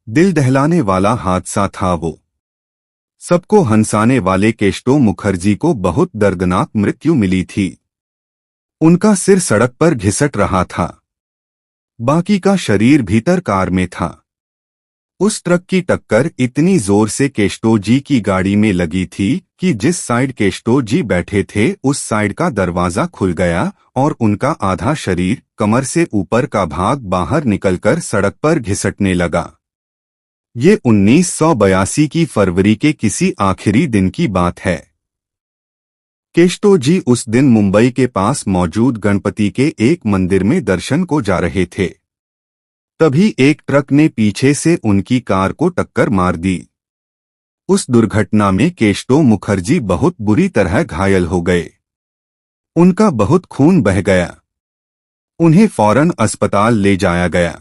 दिल दहलाने वाला हादसा था वो। सबको हंसाने वाले केशव मुखर्जी को बहुत दर्दनाक मृत्यु मिली थी। उनका सिर सड़क पर घिसट रहा था, बाकी का शरीर भीतर कार में था। उस ट्रक की टक्कर इतनी जोर से केशव जी की गाड़ी में लगी थी कि जिस साइड केशव जी बैठे थे उस साइड का दरवाजा खुल गया और उनका आधा शरीर, कमर से ऊपर का भाग बाहर निकलकर सड़क पर घिसटने लगा। ये 1982 की फरवरी के किसी आखिरी दिन की बात है। केशव जी उस दिन मुंबई के पास मौजूद गणपति के एक मंदिर में दर्शन को जा रहे थे। तभी एक ट्रक ने पीछे से उनकी कार को टक्कर मार दी। उस दुर्घटना में केशव मुखर्जी बहुत बुरी तरह घायल हो गए। उनका बहुत खून बह गया। उन्हें फौरन अस्पताल ले जाया गया।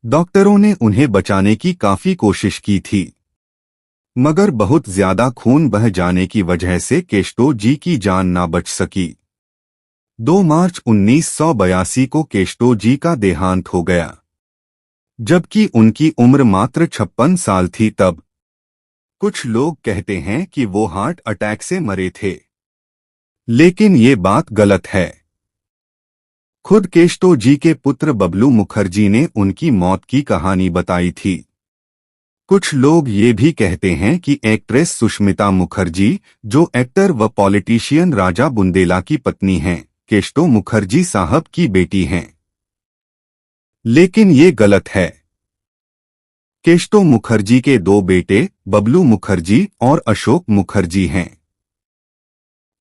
डॉक्टरों ने उन्हें बचाने की काफी कोशिश की थी, मगर बहुत ज्यादा खून बह जाने की वजह से केशव जी की जान ना बच सकी। 2 मार्च 1982 को केशव जी का देहांत हो गया, जबकि उनकी उम्र मात्र 56 साल थी तब। कुछ लोग कहते हैं कि वो हार्ट अटैक से मरे थे, लेकिन ये बात गलत है। खुद केशव जी के पुत्र बबलू मुखर्जी ने उनकी मौत की कहानी बताई थी। कुछ लोग ये भी कहते हैं कि एक्ट्रेस सुष्मिता मुखर्जी, जो एक्टर व पॉलिटिशियन राजा बुंदेला की पत्नी हैं, केशव मुखर्जी साहब की बेटी हैं। लेकिन ये गलत है। केशव मुखर्जी के 2 बेटे बबलू मुखर्जी और अशोक मुखर्जी हैं।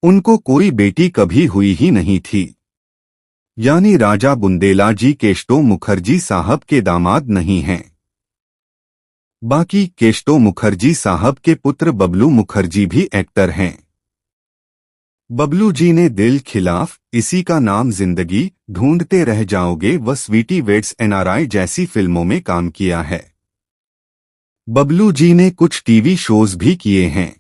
उनको कोई बेटी कभी हुई ही नहीं थी। यानी राजा बुंदेला जी केशव मुखर्जी साहब के दामाद नहीं हैं। बाकी केशव मुखर्जी साहब के पुत्र बबलू मुखर्जी भी एक्टर हैं। बबलू जी ने दिल खिलाफ, इसी का नाम जिंदगी, ढूंढते रह जाओगे व स्वीटी वेड्स एनआरआई जैसी फिल्मों में काम किया है। बबलू जी ने कुछ टीवी शोज भी किए हैं।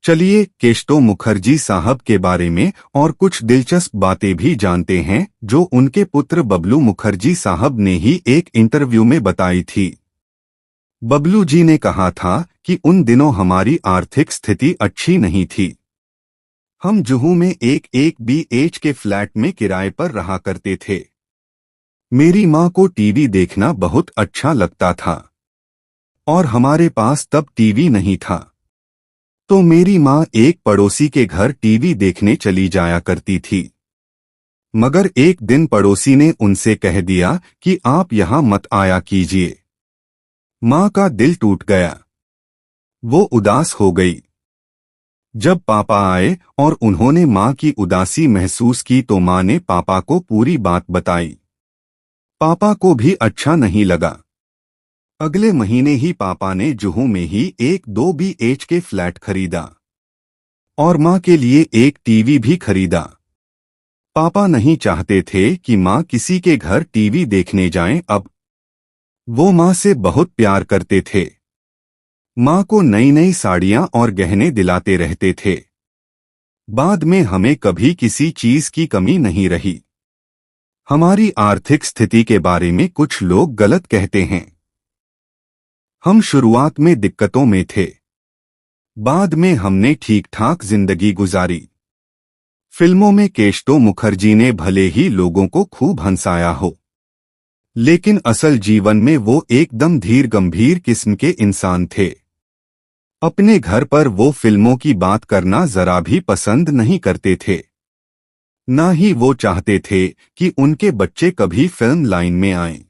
चलिए केशव मुखर्जी साहब के बारे में और कुछ दिलचस्प बातें भी जानते हैं जो उनके पुत्र बबलू मुखर्जी साहब ने ही एक इंटरव्यू में बताई थी। बबलू जी ने कहा था कि उन दिनों हमारी आर्थिक स्थिति अच्छी नहीं थी। हम जुहू में एक BH के फ्लैट में किराए पर रहा करते थे। मेरी माँ को टीवी देखना बहुत अच्छा लगता था और हमारे पास तब टीवी नहीं था, तो मेरी माँ एक पड़ोसी के घर टीवी देखने चली जाया करती थी। मगर एक दिन पड़ोसी ने उनसे कह दिया कि आप यहाँ मत आया कीजिए। माँ का दिल टूट गया। वो उदास हो गई। जब पापा आए और उन्होंने माँ की उदासी महसूस की तो माँ ने पापा को पूरी बात बताई। पापा को भी अच्छा नहीं लगा। अगले महीने ही पापा ने जुहू में ही एक 2 BH के फ्लैट खरीदा और माँ के लिए एक टीवी भी खरीदा। पापा नहीं चाहते थे कि माँ किसी के घर टीवी देखने जाएं। अब वो माँ से बहुत प्यार करते थे। माँ को नई नई साड़ियाँ और गहने दिलाते रहते थे। बाद में हमें कभी किसी चीज की कमी नहीं रही। हमारी आर्थिक स्थिति के बारे में कुछ लोग गलत कहते हैं। हम शुरुआत में दिक्कतों में थे, बाद में हमने ठीक ठाक जिंदगी गुजारी। फिल्मों में केशव मुखर्जी ने भले ही लोगों को खूब हंसाया हो, लेकिन असल जीवन में वो एकदम धीर गंभीर किस्म के इंसान थे। अपने घर पर वो फिल्मों की बात करना जरा भी पसंद नहीं करते थे। ना ही वो चाहते थे कि उनके बच्चे कभी फिल्म लाइन में आएं।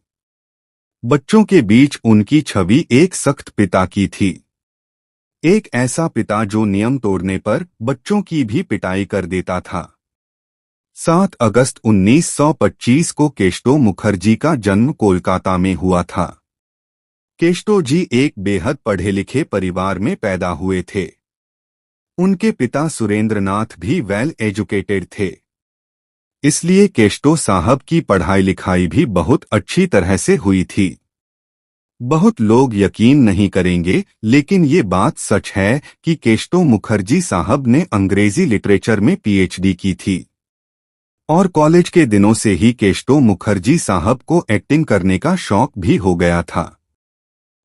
बच्चों के बीच उनकी छवि एक सख्त पिता की थी। एक ऐसा पिता जो नियम तोड़ने पर बच्चों की भी पिटाई कर देता था। 7 अगस्त 1925 को केशव मुखर्जी का जन्म कोलकाता में हुआ था। केशव जी एक बेहद पढ़े लिखे परिवार में पैदा हुए थे। उनके पिता सुरेंद्रनाथ भी वेल एजुकेटेड थे, इसलिए केशव साहब की पढ़ाई लिखाई भी बहुत अच्छी तरह से हुई थी। बहुत लोग यकीन नहीं करेंगे, लेकिन ये बात सच है कि केशव मुखर्जी साहब ने अंग्रेजी लिटरेचर में PhD की थी और कॉलेज के दिनों से ही केशव मुखर्जी साहब को एक्टिंग करने का शौक भी हो गया था।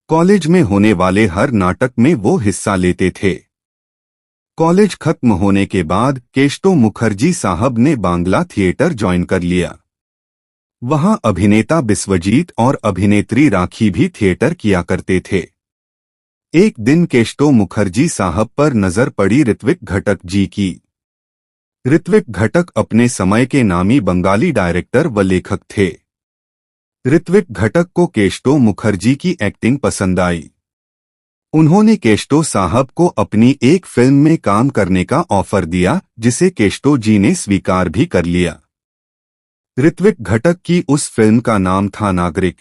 कॉलेज में होने वाले हर नाटक में वो हिस्सा लेते थे। कॉलेज खत्म होने के बाद केशव मुखर्जी साहब ने बांग्ला थिएटर ज्वाइन कर लिया। वहां अभिनेता बिस्वजीत और अभिनेत्री राखी भी थिएटर किया करते थे। एक दिन केशव मुखर्जी साहब पर नजर पड़ी ऋत्विक घटक जी की। ऋत्विक घटक अपने समय के नामी बंगाली डायरेक्टर व लेखक थे। ऋत्विक घटक को केशव मुखर्जी की एक्टिंग पसंद आई। उन्होंने केशव साहब को अपनी एक फिल्म में काम करने का ऑफर दिया, जिसे केशव जी ने स्वीकार भी कर लिया। ऋत्विक घटक की उस फिल्म का नाम था नागरिक।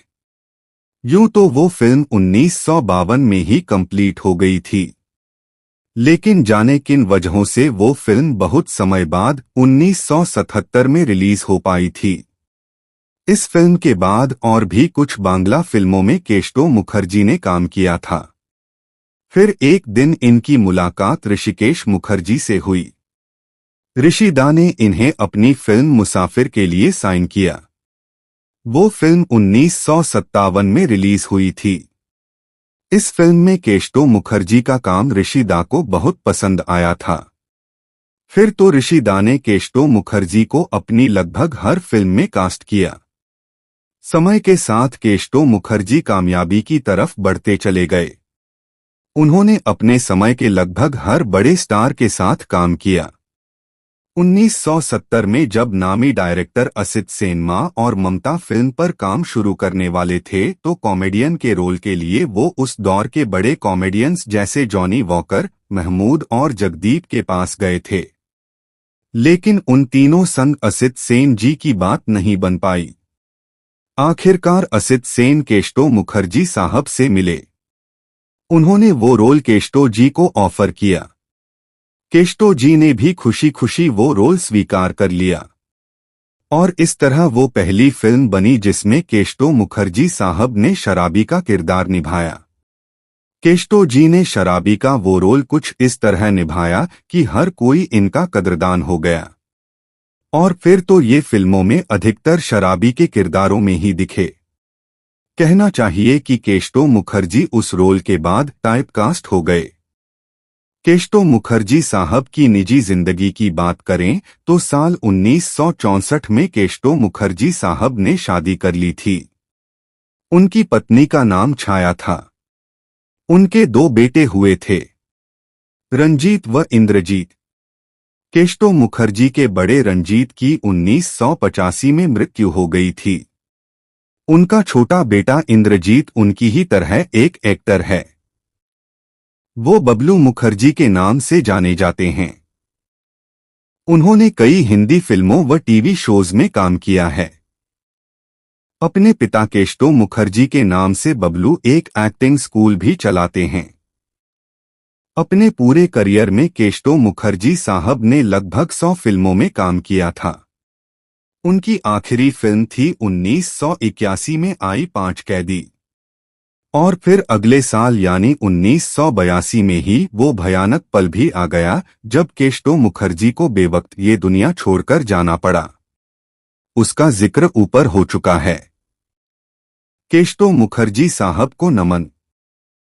यूं तो वो फिल्म 1952 में ही कंप्लीट हो गई थी, लेकिन जाने किन वजहों से वो फिल्म बहुत समय बाद 1977 में रिलीज हो पाई थी। इस फिल्म के बाद और भी कुछ बांग्ला फिल्मों में केशव मुखर्जी ने काम किया था। फिर एक दिन इनकी मुलाकात ऋषिकेश मुखर्जी से हुई। ऋषिदा ने इन्हें अपनी फिल्म मुसाफिर के लिए साइन किया। वो फिल्म 1957 में रिलीज हुई थी। इस फिल्म में केशव मुखर्जी का काम ऋषिदा को बहुत पसंद आया था। फिर तो ऋषिदा ने केशव मुखर्जी को अपनी लगभग हर फिल्म में कास्ट किया। समय के साथ केशव मुखर्जी कामयाबी की तरफ बढ़ते चले गए। उन्होंने अपने समय के लगभग हर बड़े स्टार के साथ काम किया। 1970 में जब नामी डायरेक्टर असित सेनमा और ममता फिल्म पर काम शुरू करने वाले थे, तो कॉमेडियन के रोल के लिए वो उस दौर के बड़े कॉमेडियंस जैसे जॉनी वॉकर, महमूद और जगदीप के पास गए थे। लेकिन उन तीनों संग असित सेन जी की बात नहीं बन पाई। आखिरकार असित सेन केशव मुखर्जी साहब से मिले। उन्होंने वो रोल केशव जी को ऑफर किया। केशव जी ने भी खुशी खुशी वो रोल स्वीकार कर लिया और इस तरह वो पहली फिल्म बनी जिसमें केशव मुखर्जी साहब ने शराबी का किरदार निभाया। केशव जी ने शराबी का वो रोल कुछ इस तरह निभाया कि हर कोई इनका कदरदान हो गया। और फिर तो ये फिल्मों में अधिकतर शराबी के किरदारों में ही दिखे। कहना चाहिए कि केशव मुखर्जी उस रोल के बाद टाइपकास्ट हो गए। केशव मुखर्जी साहब की निजी जिंदगी की बात करें तो साल 1964 में केशव मुखर्जी साहब ने शादी कर ली थी। उनकी पत्नी का नाम छाया था। उनके 2 बेटे हुए थे, रंजीत व इंद्रजीत। केशव मुखर्जी के बड़े रंजीत की 1985 में मृत्यु हो गई थी। उनका छोटा बेटा इंद्रजीत उनकी ही तरह एक एक्टर है। वो बबलू मुखर्जी के नाम से जाने जाते हैं। उन्होंने कई हिंदी फिल्मों व टीवी शोज में काम किया है। अपने पिता केशव मुखर्जी के नाम से बबलू एक एक्टिंग स्कूल भी चलाते हैं। अपने पूरे करियर में केशव मुखर्जी साहब ने लगभग 100 फिल्मों में काम किया था। उनकी आखिरी फिल्म थी 1981 में आई 5 कैदी। और फिर अगले साल यानी 1982 में ही वो भयानक पल भी आ गया जब केशव मुखर्जी को बेवक्त ये दुनिया छोड़कर जाना पड़ा। उसका जिक्र ऊपर हो चुका है। केशव मुखर्जी साहब को नमन।